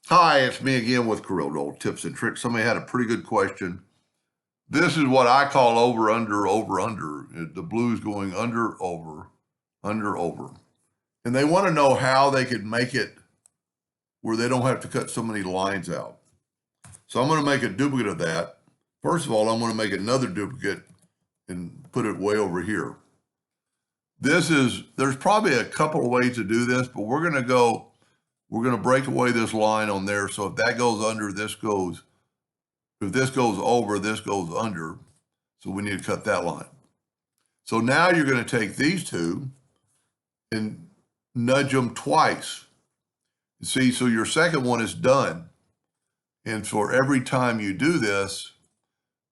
Hi, it's me again with Corel tips and tricks. Somebody had a pretty good question. This is what I call over, under, over, under. The blue's going under, over, under, over. And they want to know how they could make it where they don't have to cut so many lines out. So I'm going to make a duplicate of that. First of all, I'm going to make another duplicate and put it way over here. There's probably a couple of ways to do this, but we're going to break away this line on there. So if that goes under, this goes, if this goes over, this goes under. So we need to cut that line. So now you're going to take these two and nudge them twice. See, so your second one is done. And for every time you do this,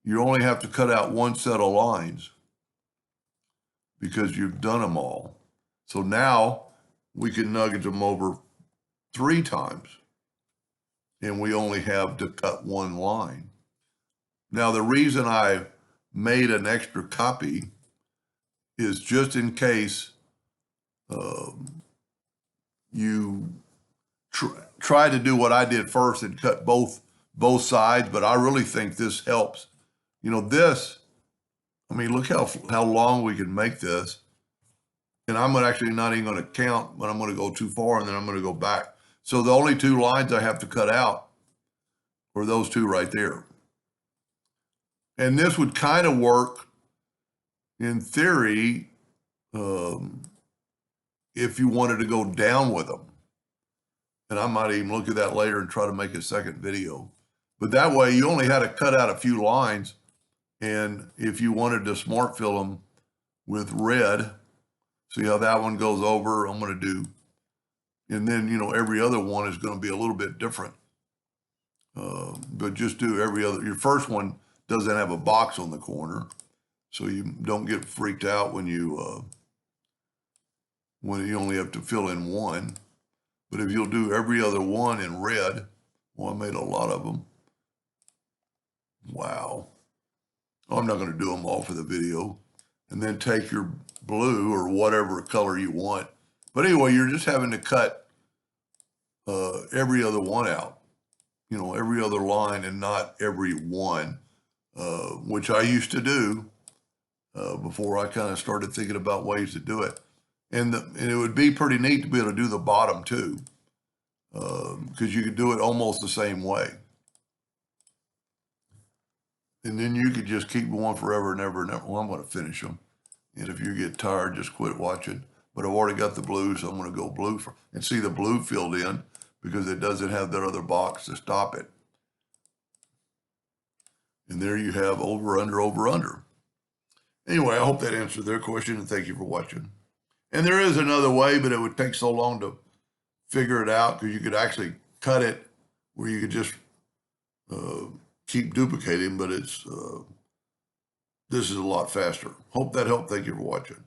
you only have to cut out one set of lines because you've done them all. So now we can nudge them over 3 times and we only have to cut one line. Now, the reason I made an extra copy is just in case you try to do what I did first and cut both sides, but I really think this helps. You know, this, I mean, look how long we can make this. And I'm actually not even going to count, but I'm going to go too far and then I'm going to go back. So the only 2 lines I have to cut out are those 2 right there. And this would kind of work in theory if you wanted to go down with them. And I might even look at that later and try to make a second video. But that way you only had to cut out a few lines. And if you wanted to smart fill them with red, see how that one goes over, I'm going to do. And then, you know, every other one is going to be a little bit different. But just do every other. Your first one doesn't have a box on the corner, so you don't get freaked out when you only have to fill in one. But if you'll do every other one in red, well, I made a lot of them. Wow. I'm not going to do them all for the video. And then take your blue or whatever color you want. But anyway, you're just having to cut every other one out. You know, every other line and not every one, which I used to do before I kind of started thinking about ways to do it. And it would be pretty neat to be able to do the bottom too, because you could do it almost the same way. And then you could just keep going forever and ever and ever. Well, I'm going to finish them. And if you get tired, just quit watching. But I've already got the blue, so I'm going to go blue and see the blue filled in because it doesn't have that other box to stop it. And there you have over, under, over, under. Anyway, I hope that answered their question, and thank you for watching. And there is another way, but it would take so long to figure it out because you could actually cut it where you could just keep duplicating, but this is a lot faster. Hope that helped. Thank you for watching.